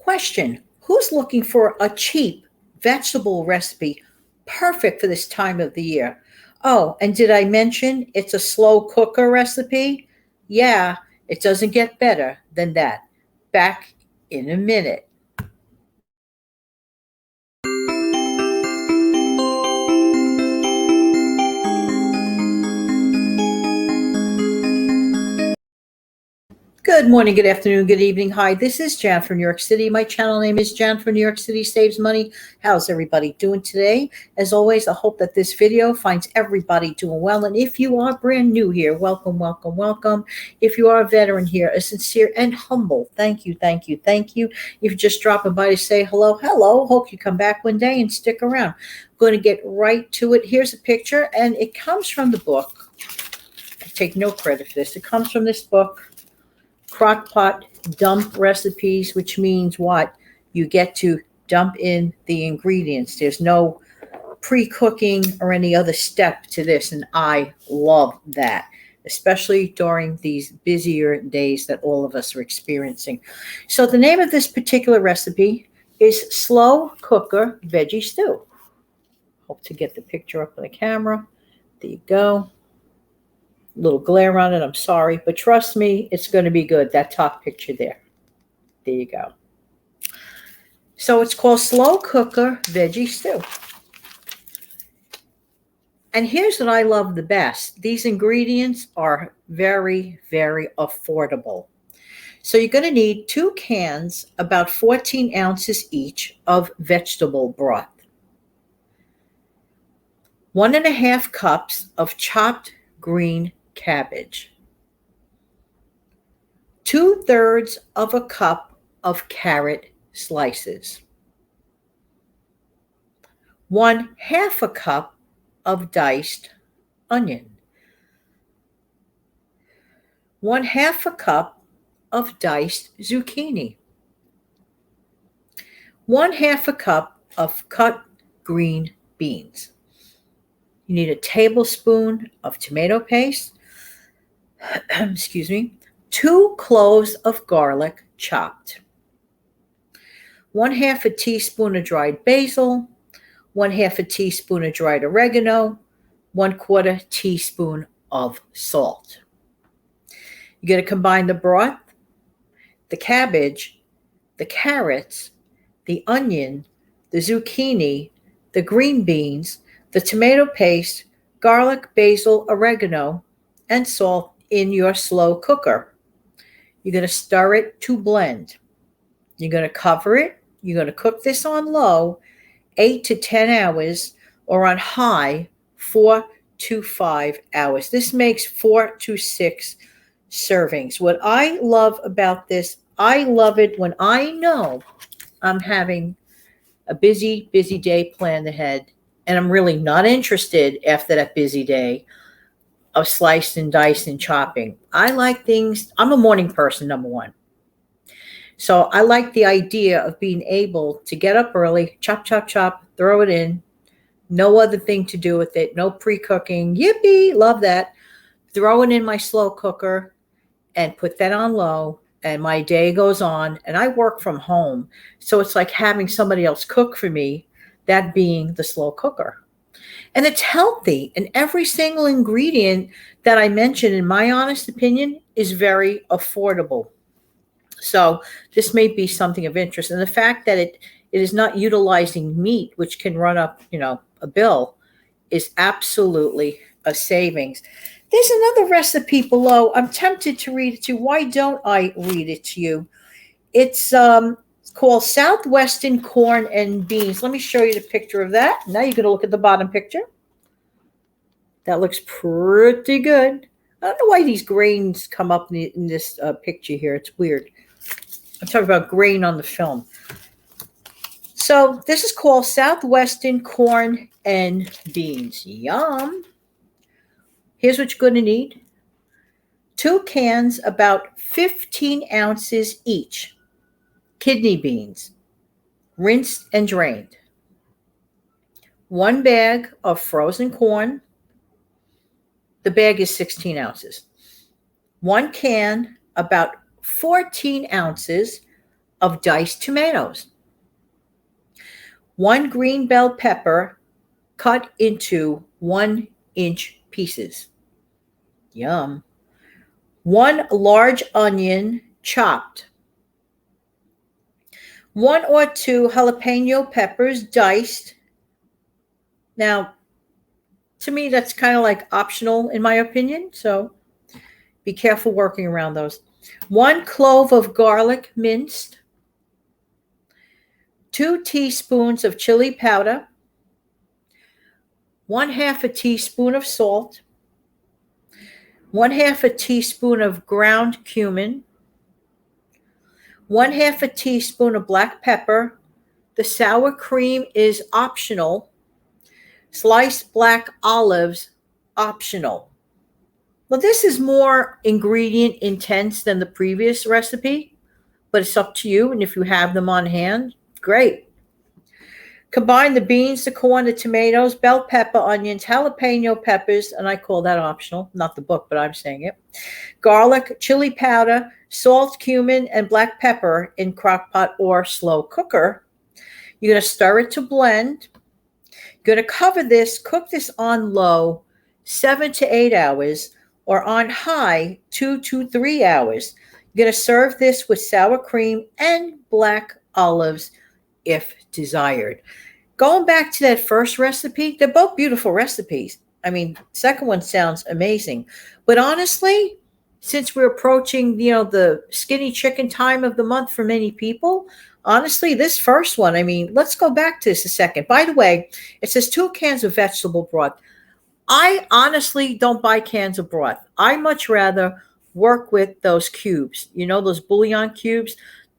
Question: who's looking for a cheap vegetable recipe perfect for this time of the year? Oh, and did I mention it's a slow cooker recipe? Yeah, it doesn't get better than that. Back in a minute. Good morning, good afternoon, good evening. Hi, this is Jan from New York City. My channel name is Jan from New York City Saves Money. How's everybody doing today? As always, I hope that this video finds everybody doing well. And if you are brand new here, welcome, welcome, welcome. If you are a veteran here, a sincere and humble thank you, thank you, thank you. If you're just dropping by to say hello, hello, hope you come back one day and stick around. I'm going to get right to it. Here's a picture, and it comes from the book. I take no credit for this. It comes from this book, Crock-Pot Dump Recipes, which means what? You get to dump in the ingredients. There's no pre-cooking or any other step to this, and I love that, especially during these busier days that all of us are experiencing. So the name of this particular recipe is Slow Cooker Veggie Stew. Hope to get the picture up on the camera. There you go. Little glare on it, I'm sorry, but trust me, it's going to be good. That top picture there. There you go. So it's called Slow Cooker Veggie Stew. And here's what I love the best. These ingredients are very, very affordable. So you're going to need 2 cans, about 14 ounces each, of vegetable broth. 1.5 cups of chopped green cabbage, 2/3 of a cup of carrot slices, 1/2 a cup of diced onion, 1/2 a cup of diced zucchini, 1/2 a cup of cut green beans. You need a tablespoon of tomato paste, excuse me, 2 cloves of garlic chopped, 1/2 a teaspoon of dried basil, 1/2 a teaspoon of dried oregano, 1/4 teaspoon of salt. You're going to combine the broth, the cabbage, the carrots, the onion, the zucchini, the green beans, the tomato paste, garlic, basil, oregano, and salt in your slow cooker. You're going to stir it to blend. You're going to cover it. You're going to cook this on low 8 to 10 hours, or on high 4 to 5 hours. This makes 4 to 6 servings. What I love about this, I love it when I know I'm having a busy, busy day planned ahead, and I'm really not interested after that busy day of sliced and diced and chopping. I like things. I'm a morning person, number one. So I like the idea of being able to get up early, chop, chop, chop, throw it in. No other thing to do with it. No pre-cooking. Yippee! Love that. Throw it in my slow cooker and put that on low. And my day goes on. And I work from home. So it's like having somebody else cook for me, that being the slow cooker. And it's healthy. And every single ingredient that I mentioned, in my honest opinion, is very affordable. So this may be something of interest. And the fact that it is not utilizing meat, which can run up, a bill, is absolutely a savings. There's another recipe below. I'm tempted to read it to you. Why don't I read it to you? It's called Southwestern Corn and Beans. Let me show you the picture of that. Now you're going to look at the bottom picture. That looks pretty good. I don't know why these grains come up in this picture here. It's weird. I'm talking about grain on the film. So this is called Southwestern Corn and Beans. Yum. Here's what you're going to need. 2 cans, about 15 ounces each. Kidney beans, rinsed and drained. 1 bag of frozen corn. The bag is 16 ounces. 1 can, about 14 ounces of diced tomatoes, 1 green bell pepper cut into 1-inch pieces. Yum. 1 large onion chopped. 1 or 2 jalapeno peppers diced. Now, to me, that's kind of like optional in my opinion, so be careful working around those. 1 clove of garlic minced. 2 teaspoons of chili powder. 1/2 a teaspoon of salt. 1/2 a teaspoon of ground cumin. 1/2 a teaspoon of black pepper. The sour cream is optional. Sliced black olives, optional. Well, this is more ingredient intense than the previous recipe, but it's up to you. And if you have them on hand, great. Combine the beans, the corn, the tomatoes, bell pepper, onions, jalapeno peppers, and I call that optional, not the book, but I'm saying it. Garlic, chili powder, salt, cumin, and black pepper in crock pot or slow cooker. You're going to stir it to blend. You're going to cover this, cook this on low 7 to 8 hours, or on high 2 to 3 hours. You're going to serve this with sour cream and black olives if desired. Going back to that first recipe, they're both beautiful recipes. I mean, second one sounds amazing. But honestly, since we're approaching, the skinny chicken time of the month for many people, honestly, this first one, I mean, let's go back to this a second. By the way, it says 2 cans of vegetable broth. I honestly don't buy cans of broth. I much rather work with those cubes, those bouillon cubes,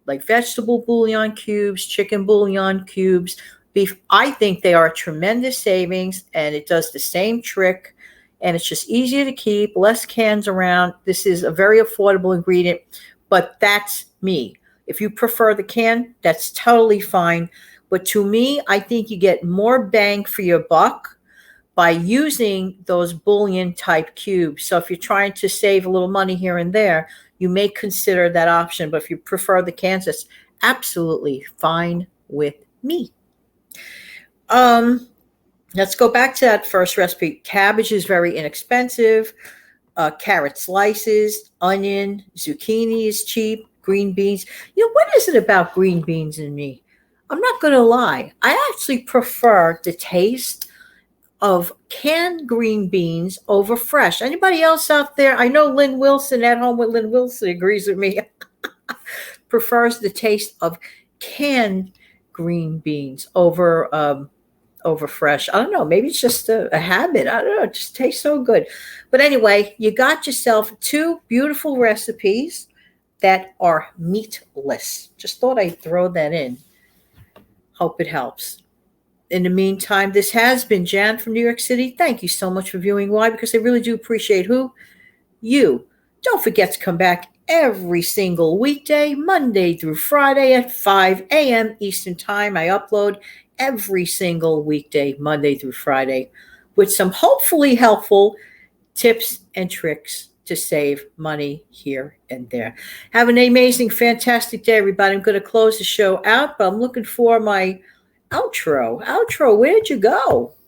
like vegetable bouillon cubes, chicken bouillon cubes, beef. I think they are a tremendous savings, and it does the same trick, and it's just easier to keep, less cans around. This is a very affordable ingredient, but that's me. If you prefer the can, that's totally fine. But to me, I think you get more bang for your buck by using those bouillon type cubes. So if you're trying to save a little money here and there, you may consider that option. But if you prefer the cans, that's absolutely fine with me. Let's go back to that first recipe. Cabbage is very inexpensive. Carrot slices, onion, zucchini is cheap. Green beans. What is it about green beans and me? I'm not going to lie. I actually prefer the taste of canned green beans over fresh. Anybody else out there? I know Lynn Wilson, at home with Lynn Wilson, agrees with me. Prefers the taste of canned green beans over fresh. I don't know. Maybe it's just a habit. I don't know. It just tastes so good. But anyway, you got yourself 2 beautiful recipes that are meatless. Just thought I'd throw that in. Hope it helps. In the meantime, this has been Jan from New York City. Thank you so much for viewing. Why? Because I really do appreciate you. Don't forget to come back every single weekday, Monday through Friday at 5 a.m. Eastern Time. I upload every single weekday, Monday through Friday, with some hopefully helpful tips and tricks to save money here and there. Have an amazing, fantastic day, everybody. I'm going to close the show out, but I'm looking for my outro.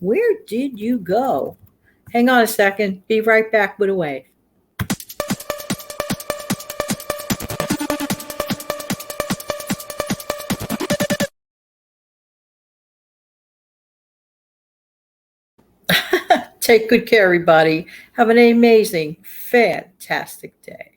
Where did you go? Hang on a second. Be right back with a wave. Take good care, everybody. Have an amazing, fantastic day.